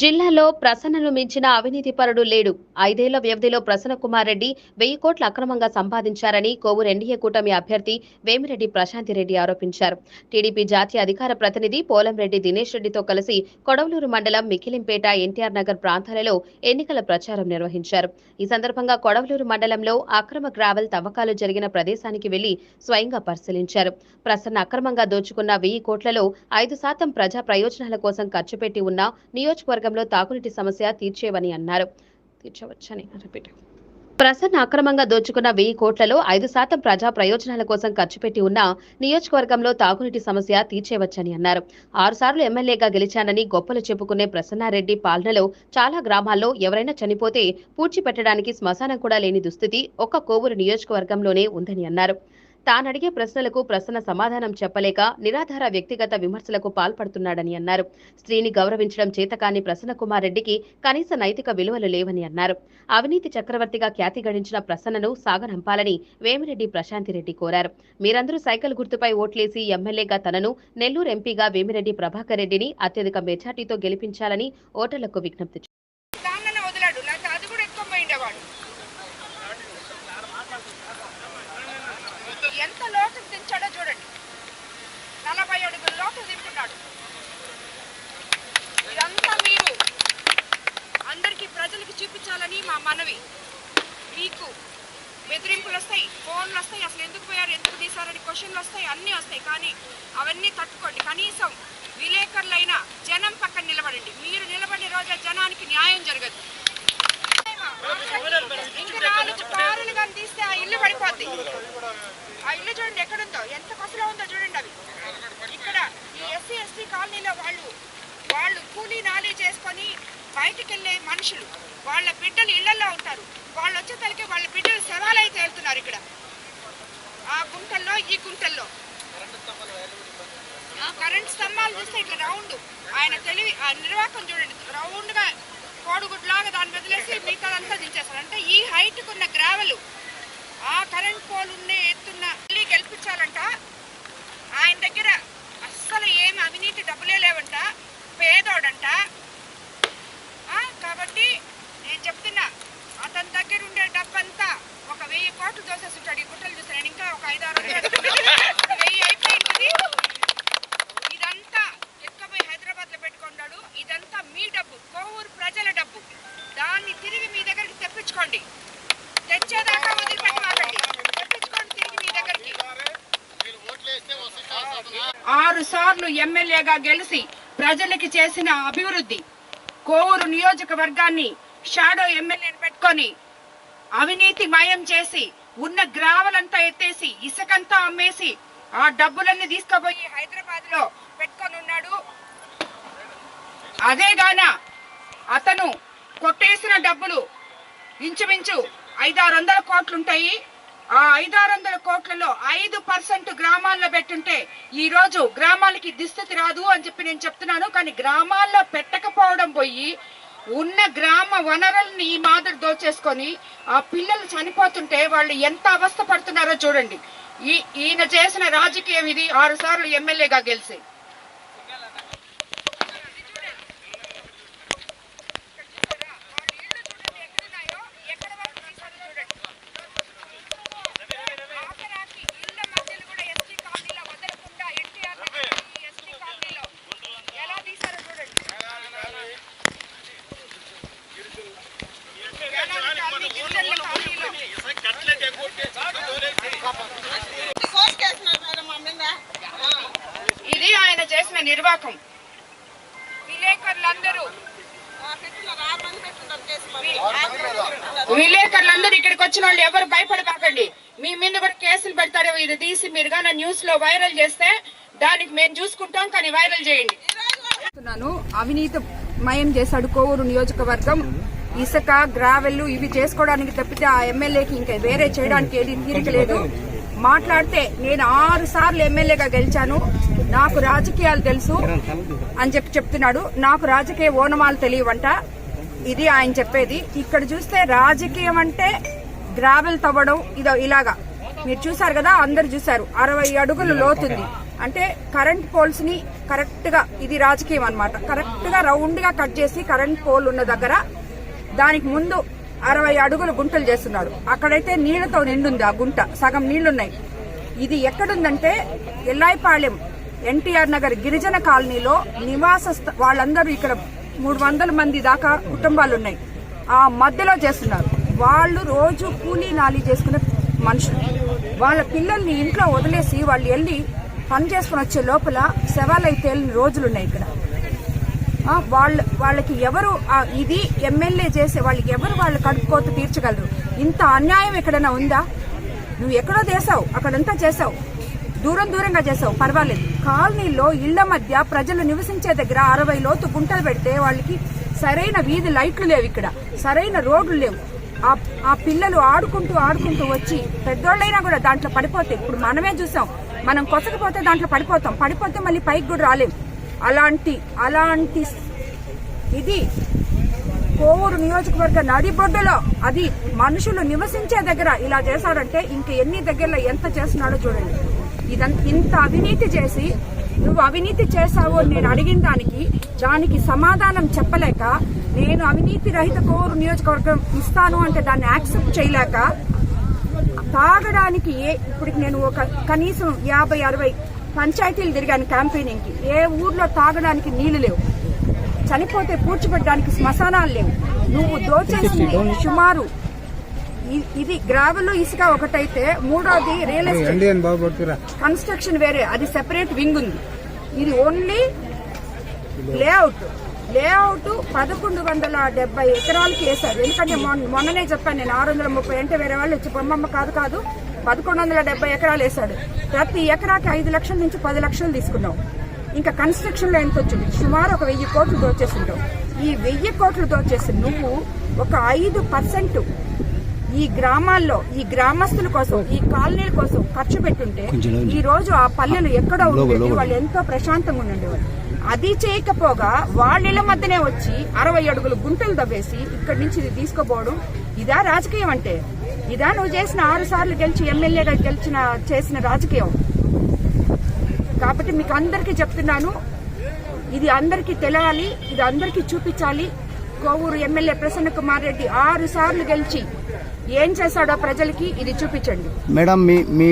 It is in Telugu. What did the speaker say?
జిల్లాలో ప్రసన్నను మించిన అవినీతిపరుడు లేడు. 5 ఏళ్ల వ్యవధిలో ప్రసన్న కుమార్ రెడ్డి 1000 కోట్ల అక్రమంగా సంపాదించారని కోవూరు ఎన్డీఏ కూటమి అభ్యర్థి వేమిరెడ్డి ప్రశాంతిరెడ్డి ఆరోపించారు. టీడీపీ జాతీయ అధికార ప్రతినిధి పోలంరెడ్డి దినేష్ రెడ్డితో కలిసి కొడవలూరు మండలం మిక్కిలింపేట, ఎన్టీఆర్ నగర్ ప్రాంతాలలో ఎన్నికల ప్రచారం నిర్వహించారు. ఈ సందర్భంగా కొడవలూరు మండలంలో అక్రమ గ్రావెల్ తవ్వకాలు జరిగిన ప్రదేశానికి వెళ్లి స్వయంగా పరిశీలించారు. ప్రసన్న అక్రమంగా దోచుకున్న 1000 కోట్లలో 5% ప్రజా ప్రయోజనాల కోసం ఖర్చు పెట్టి ఉన్న నియోజకవర్గంలో తాగునీటి సమస్య తీర్చేవని అన్నారు. ప్రసన్న అక్రమంగా దోచుకున్న 1000 కోట్లలో 5% ప్రజా ప్రయోజనాల కోసం ఖర్చు పెట్టి ఉన్న నియోజకవర్గంలో తాగునీటి సమస్య తీర్చేవచ్చని అన్నారు. 6 సార్లు ఎమ్మెల్యేగా గెలిచానని గొప్పలు చెప్పుకునే ప్రసన్నారెడ్డి పాలనలో చాలా గ్రామాల్లో ఎవరైనా చనిపోతే పూడ్చిపెట్టడానికి శ్మశానం కూడా లేని దుస్థితి ఒక్క కోవూరు నియోజకవర్గంలోనే ఉందని అన్నారు. తానడిగే ప్రశ్నలకు ప్రసన్న సమాధానం చెప్పలేక నిరాధార వ్యక్తిగత విమర్శలకు పాల్పడుతున్నాడని అన్నారు. స్త్రీని గౌరవించడం చేతకాని ప్రసన్న కుమార్ రెడ్డికి కనీస నైతిక విలువలు లేవని అన్నారు. అవినీతి చక్రవర్తిగా ఖ్యాతి గడించిన ప్రసన్నను సాగనంపాలని వేమిరెడ్డి ప్రశాంతిరెడ్డి కోరారు. మీరందరూ సైకిల్ గుర్తుపై ఓట్లేసి ఎమ్మెల్యేగా తనను, నెల్లూరు ఎంపీగా వేమిరెడ్డి ప్రభాకర్ రెడ్డిని అత్యధిక మెజార్టీతో గెలిపించాలని ఓటర్లకు విజ్ఞప్తి చేశారు. ఎంత లోటు దించాడో చూడండి. 40 అడుగుల లోటు దింపున్నాడు. ఇదంతా మీరు అందరికీ ప్రజలకు చూపించాలని మా మనవి. మీకు బెదిరింపులు వస్తాయి, ఫోన్లు వస్తాయి, అసలు ఎందుకు పోయారు, ఎందుకు తీశారని క్వశ్చన్లు వస్తాయి, అన్నీ వస్తాయి. కానీ అవన్నీ తట్టుకోండి. కనీసం విలేకరులైనా జనం పక్కన నిలబడండి. మీరు నిలబడిన రోజు జనానికి న్యాయం జరగదు. ఇంకా 4 పారులు కానీ తీస్తే ఆ ఇల్లు పడిపోద్ది. ఆ ఇల్లు చూడండి ఎక్కడుందో, ఎంత కసలో ఉందో చూడండి. అవి ఇక్కడ ఈ ఎస్సీ ఎస్టీ కాలనీలో వాళ్ళు కూలీ నాలీ చేసుకొని బయటికి వెళ్ళే మనుషులు, వాళ్ళ బిడ్డలు ఇళ్లలో ఉంటారు. వాళ్ళు వచ్చేసరికి వాళ్ళ బిడ్డలు శవాలైతే వెళ్తున్నారు. ఇక్కడ ఆ గుంటల్లో, ఈ గుంటల్లో కరెంట్ స్తంభాలు చూస్తే ఇట్లా రౌండ్, ఆయన తెలివి, ఆ నిర్వాహకం చూడండి. రౌండ్ గా కోడిగుడ్లాగా దాన్ని వదిలేసి మిగతాదంతా దించేస్తారు. అంటే ఈ హైట్ కున్న గ్రావెలు ఆ కరెంట్ పోల్ ఉన్న ఎత్తున్న గెలిపించాలంట. ఆయన దగ్గర అస్సలు ఏమి అవినీతి డబ్బులే లేవంట, పేదోడంట. కాబట్టి నేను చెప్తున్నా, అతని దగ్గర ఉండే డబ్బంతా ఒక 1000 కోట్లు దోసేస్తుంటాడు. ఈ గుట్టలు చూస్తే నేను ఇంకా ఒక 5-6 1000 అయిపోయింది. ఇదంతా ఎక్కబోయి హైదరాబాద్ లో పెట్టుకున్నాడు. ఇదంతా మీ డబ్బు, కోవూరు ప్రజల డబ్బు. దాన్ని తిరిగి మీ దగ్గరికి తెప్పించుకోండి. తెచ్చేదాకా వదిలిపెట్టమాకండి, తెప్పించుకోండి తిరిగి మీ దగ్గరికి. 6 సార్లు ఎమ్మెల్యేగా గెలిచి ప్రజలకి చేసిన అభివృద్ధి, కోవూరు నియోజకవర్గాన్ని షాడో ఎమ్మెల్యేని పెట్టుకొని అవినీతి మయం చేసి ఉన్న గ్రావలంతా ఎత్తేసి ఇసుకంతా అమ్మేసి ఆ డబ్బులన్నీ తీసుకుపోయి హైదరాబాద్ లో పెట్టుకొని ఉన్నాడు. అదేగాన అతను కొట్టేసిన డబ్బులు ఇంచుమించు 500-600 కోట్లుంటాయి. ఆ 500-600 కోట్లలో 5% గ్రామాల్లో పెట్టుంటే ఈ రోజు గ్రామాలకి దుస్థితి రాదు అని చెప్పి నేను చెప్తున్నాను. కానీ గ్రామాల్లో పెట్టకపోవడం పోయి ఉన్న గ్రామ వనరుల్ని ఈ మాదిరి దోచేసుకొని ఆ పిల్లలు చనిపోతుంటే వాళ్ళు ఎంత అవస్థ పడుతున్నారో చూడండి. ఈయన చేసిన రాజకీయం ఇది. 6 సార్లు ఎమ్మెల్యేగా గెలిచి ఇది ఆయన చేసిన నిర్వాహకం. విలేకరులందరూ ఇక్కడికి వచ్చిన వాళ్ళు ఎవరు భయపడకండి. మీ మీద కూడా కేసులు పెడతారు. ఇది తీసి మీరు కానీ న్యూస్ లో వైరల్ చేస్తే దానికి మేము చూసుకుంటాం, కానీ వైరల్ చేయండి. అవినీతి మయం చేశాడు కోవూరు నియోజకవర్గం. ఇసుక, గ్రావెల్ ఇవి చేసుకోవడానికి తప్పితే ఆ ఎమ్మెల్యేకి ఇంకా వేరే చేయడానికి ఏది తీరిక లేదు. మాట్లాడితే నేను 6 సార్లు ఎమ్మెల్యేగా గెలిచాను, నాకు రాజకీయాలు తెలుసు అని చెప్తున్నాడు. నాకు రాజకీయ ఓనమాలు తెలియవంట. ఇది ఆయన చెప్పేది. ఇక్కడ చూస్తే రాజకీయం అంటే గ్రావెల్ తవ్వడం ఇలాగా మీరు చూసారు కదా, అందరు చూసారు. 60 అడుగులు లోతుంది. అంటే కరెంట్ పోల్స్ ని కరెక్ట్ గా, ఇది రాజకీయం అన్నమాట, కరెక్ట్ గా రౌండ్ గా కట్ చేసి కరెంట్ పోల్ ఉన్న దగ్గర దానికి ముందు 60 అడుగులు గుంటలు చేస్తున్నారు. అక్కడైతే నీళ్లతో నిండుంది ఆ గుంట, సగం నీళ్లున్నాయి. ఇది ఎక్కడుందంటే ఎల్లాయిపాళెం ఎన్టీఆర్ నగర్ గిరిజన కాలనీలో వాళ్ళందరూ ఇక్కడ 300 మంది దాకా కుటుంబాలు ఉన్నాయి. ఆ మధ్యలో చేస్తున్నారు. వాళ్ళు రోజు కూలీ నాలి చేసుకునే మనుషులు. వాళ్ళ పిల్లల్ని ఇంట్లో వదిలేసి వాళ్ళు వెళ్ళి పని చేసుకుని వచ్చే లోపల శవాలైతే వెళ్ళిన రోజులున్నాయి ఇక్కడ. వాళ్ళకి ఎవరు ఇది ఎమ్మెల్యే చేసే వాళ్ళకి ఎవరు వాళ్ళ కడుపుకోత తీర్చగలరు? ఇంత అన్యాయం ఎక్కడైనా ఉందా? నువ్వు ఎక్కడో చేసావు, అక్కడంతా చేసావు, దూరంగా చేసావు, పర్వాలేదు. కాలనీలో ఇళ్ల మధ్య ప్రజలు నివసించే దగ్గర 60 లోతు గుంటలు పెడితే వాళ్ళకి సరైన వీధి లైట్లు లేవు, ఇక్కడ సరైన రోడ్లు లేవు. ఆ పిల్లలు ఆడుకుంటూ వచ్చి పెద్దోళ్ళైనా కూడా దాంట్లో పడిపోతే, ఇప్పుడు మనమే చూసాం, మనం కొసకపోతే దాంట్లో పడిపోతే మళ్ళీ పైకి కూడా రాలేం. అలాంటి ఇది కోవూరు నియోజకవర్గ నడిబొడ్డులో, అది మనుషులు నివసించే దగ్గర ఇలా చేశాడంటే ఇంక ఎన్ని దగ్గరలో ఎంత చేస్తున్నాడో చూడండి. ఇంత అవినీతి చేసి నువ్వు అవినీతి చేశావు నేను అడిగిన దానికి సమాధానం చెప్పలేక, నేను అవినీతి రహిత కోవూరు నియోజకవర్గం ఇస్తాను అంటే దాన్ని యాక్సెప్ట్ చేయలేక, తాగడానికి ఇప్పటికి నేను ఒక కనీసం 50-60 పంచాయతీలు తిరిగాను క్యాంపెయినింగ్ కి. ఏ ఊర్లో తాగడానికి నీళ్లు లేవు, చనిపోతే పూడ్చిపెట్టడానికి శ్మశానాలు లేవు. నువ్వు దోచేసింది సుమారు ఇది గ్రావెల్ ఇసుక ఒకటైతే, మూడోది రియల్ ఎస్టేట్ కన్స్ట్రక్షన్ వేరే, అది సెపరేట్ వింగ్ ఉంది. ఇది ఓన్లీ లేఅవుట్ 1170 ఎకరాలకి వేశారు. ఎందుకంటే మొన్ననే చెప్పాను నేను 630 అంటే వేరే వాళ్ళు వచ్చి బొమ్మమ్మ కాదు 1170 ఎకరాలు వేశాడు. ప్రతి ఎకరాకి 5 లక్షల నుంచి 10 లక్షలు తీసుకున్నాం. ఇంకా కన్స్ట్రక్షన్ లో ఎంత వచ్చింది? సుమారు ఒక 1000 కోట్లు దోచేసింటావు. ఈ 1000 కోట్లు దోచేసి నువ్వు ఒక 5% ఈ గ్రామాల్లో ఈ గ్రామస్తుల కోసం, ఈ కాలనీల కోసం ఖర్చు పెట్టుంటే ఈ రోజు ఆ పల్లెలు ఎక్కడో ఉండేవి, వాళ్ళు ఎంతో ప్రశాంతంగా ఉండేవాళ్ళు. అది చేయకపోగా వాళ్ళ మధ్యనే వచ్చి 60 అడుగులు గుంటలు దవ్వేసి ఇక్కడి నుంచి ఇది తీసుకోపోవడం, ఇదా రాజకీయం అంటే? ఇదా నువ్వు చేసిన 6 సార్లు గెలిచి ఎమ్మెల్యేగా చేసిన రాజకీయం? కాబట్టి మీకు అందరికీ చెప్తున్నాను, ఇది అందరికీ తెలియాలి, ఇది అందరికీ చూపించాలి. కోవూరు ఎమ్మెల్యే ప్రసన్న కుమార్ రెడ్డి 6 సార్లు గెలిచి ఏం చేశాడో ప్రజలకి ఇది చూపించండి. మేడం మీ